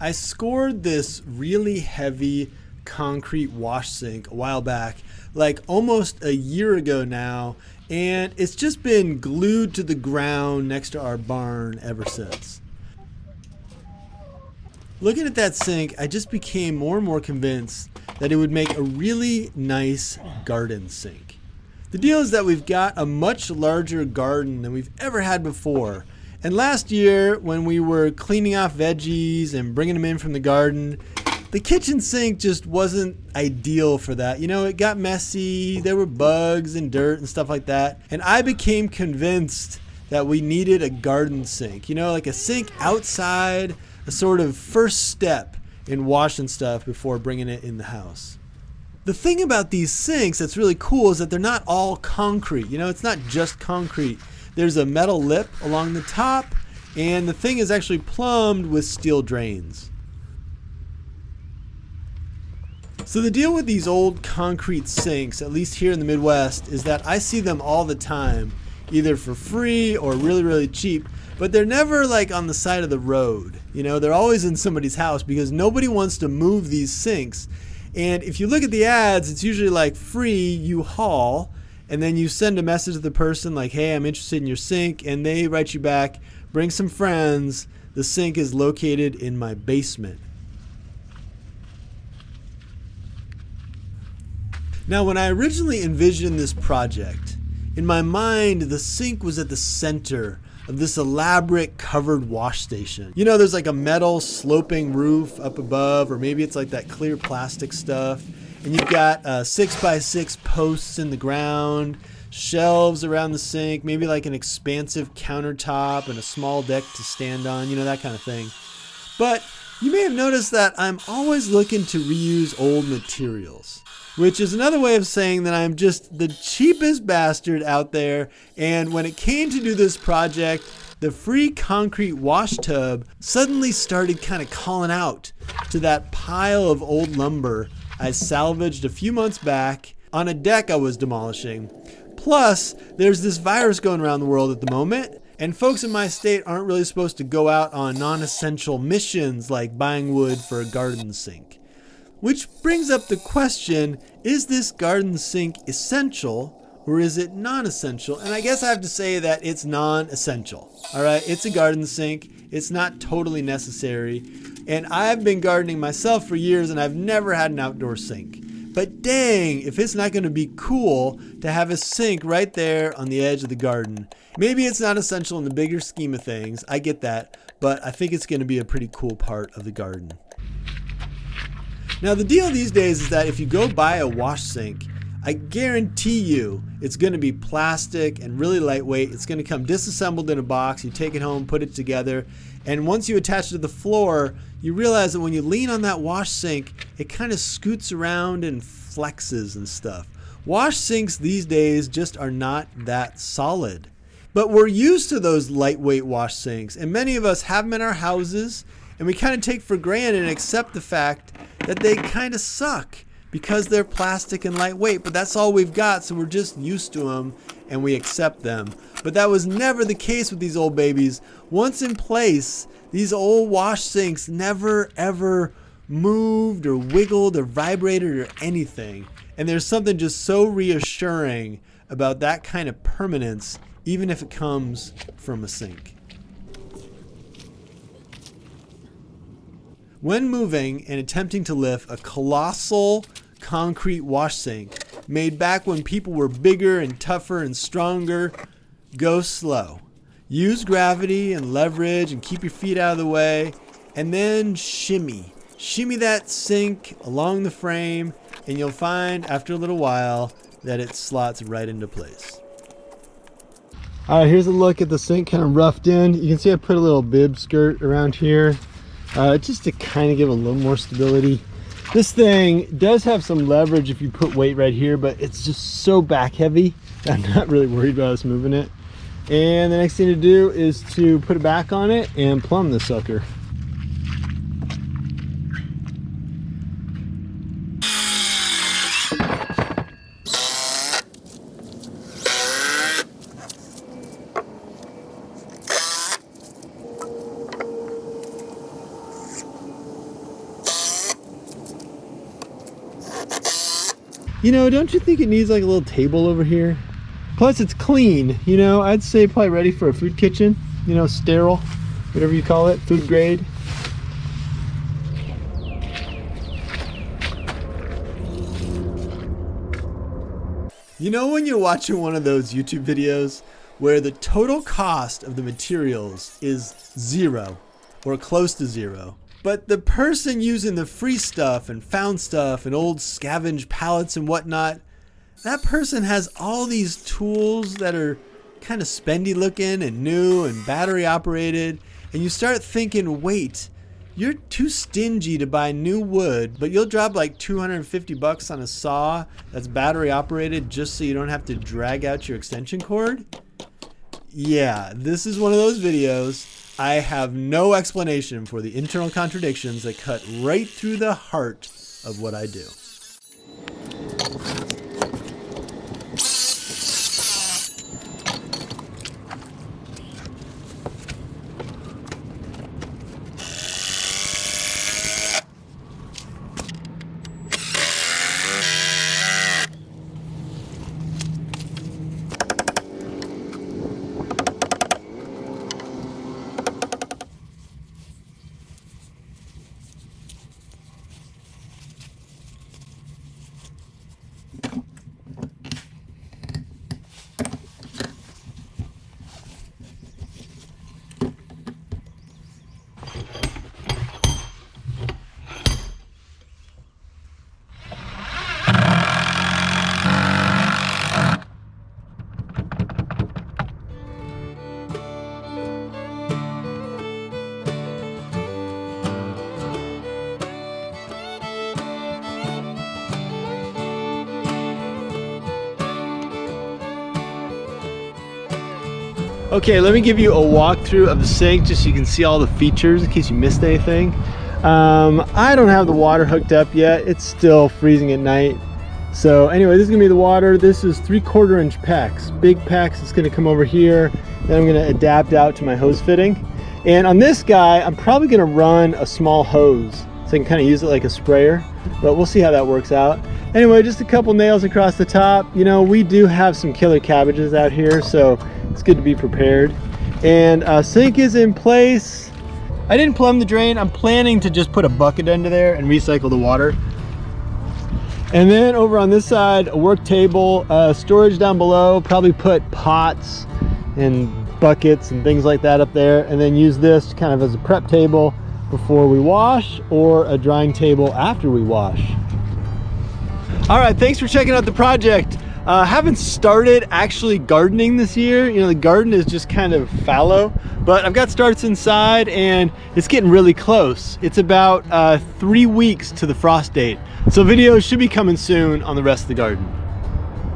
I scored this really heavy concrete wash sink a while back, like almost a year ago now, and it's just been glued to the ground next to our barn ever since. Looking at that sink, I just became more and more convinced that it would make a really nice garden sink. The deal is that we've got a much larger garden than we've ever had before. And last year, when we were cleaning off veggies and bringing them in from the garden, the kitchen sink just wasn't ideal for that. You know, it got messy, there were bugs and dirt and stuff like that. And I became convinced that we needed a garden sink. You know, like a sink outside, a sort of first step in washing stuff before bringing it in the house. The thing about these sinks that's really cool is that they're not all concrete. You know, it's not just concrete. There's a metal lip along the top, and the thing is actually plumbed with steel drains. So the deal with these old concrete sinks, at least here in the Midwest, is that I see them all the time, either for free or really, really cheap, but they're never like on the side of the road. You know, they're always in somebody's house because nobody wants to move these sinks. And if you look at the ads, it's usually like free, you haul, and then you send a message to the person like, hey, I'm interested in your sink, and they write you back, bring some friends, the sink is located in my basement. Now, when I originally envisioned this project, in my mind, the sink was at the center of this elaborate covered wash station. You know, there's like a metal sloping roof up above, or maybe it's like that clear plastic stuff. And you've got 6x6 posts in the ground, shelves around the sink, maybe like an expansive countertop and a small deck to stand on, you know, that kind of thing. But you may have noticed that I'm always looking to reuse old materials, which is another way of saying that I'm just the cheapest bastard out there. And when it came to do this project, the free concrete wash tub suddenly started kind of calling out to that pile of old lumber I salvaged a few months back on a deck I was demolishing. Plus, there's this virus going around the world at the moment, and folks in my state aren't really supposed to go out on non-essential missions like buying wood for a garden sink. Which brings up the question, is this garden sink essential or is it non-essential? And I guess I have to say that it's non-essential. All right, it's a garden sink. It's not totally necessary. And I've been gardening myself for years and I've never had an outdoor sink. But dang, if it's not going to be cool to have a sink right there on the edge of the garden. Maybe it's not essential in the bigger scheme of things. I get that. But I think it's going to be a pretty cool part of the garden. Now, the deal these days is that if you go buy a wash sink, I guarantee you it's going to be plastic and really lightweight. It's going to come disassembled in a box. You take it home, put it together, and once you attach it to the floor, you realize that when you lean on that wash sink, it kind of scoots around and flexes and stuff. Wash sinks these days just are not that solid. But we're used to those lightweight wash sinks, and many of us have them in our houses, and we kind of take for granted and accept the fact that they kind of suck because they're plastic and lightweight, but that's all we've got, so we're just used to them and we accept them. But that was never the case with these old babies. Once in place, these old wash sinks never ever moved or wiggled or vibrated or anything. And there's something just so reassuring about that kind of permanence, even if it comes from a sink. When moving and attempting to lift a colossal concrete wash sink made back when people were bigger and tougher and stronger, go slow. Use gravity and leverage and keep your feet out of the way, and then shimmy. Shimmy that sink along the frame, and you'll find after a little while that it slots right into place. All right, here's a look at the sink kind of roughed in. You can see I put a little bib skirt around here. Just to kind of give a little more stability. This thing does have some leverage if you put weight right here, but it's just so back heavy. I'm not really worried about us moving it. And the next thing to do is to put it back on it and plumb the sucker. You know, don't you think it needs like a little table over here? Plus it's clean, you know, I'd say probably ready for a food kitchen, you know, sterile, whatever you call it, food grade. You know when you're watching one of those YouTube videos where the total cost of the materials is zero or close to zero, but the person using the free stuff and found stuff and old scavenged pallets and whatnot, that person has all these tools that are kind of spendy looking and new and battery operated, and you start thinking, wait, you're too stingy to buy new wood, but you'll drop like 250 bucks on a saw that's battery operated just so you don't have to drag out your extension cord? Yeah, this is one of those videos. I have no explanation for the internal contradictions that cut right through the heart of what I do. Okay, let me give you a walkthrough of the sink just so you can see all the features in case you missed anything. I don't have the water hooked up yet. It's still freezing at night. So anyway, this is gonna be the water. This is 3/4 inch packs, big packs. It's gonna come over here. Then I'm gonna adapt out to my hose fitting. And on this guy, I'm probably gonna run a small hose so I can kind of use it like a sprayer, but we'll see how that works out. Anyway, just a couple nails across the top. You know, we do have some killer cabbages out here, so it's good to be prepared. And sink is in place. I didn't plumb the drain. I'm planning to just put a bucket under there and recycle the water. And then over on this side, a work table, storage down below, probably put pots and buckets and things like that up there, and then use this kind of as a prep table before we wash, or a drying table after we wash. All right, thanks for checking out the project. Haven't started actually gardening this year. You know, the garden is just kind of fallow, but I've got starts inside and it's getting really close. It's about 3 weeks to the frost date. So videos should be coming soon on the rest of the garden.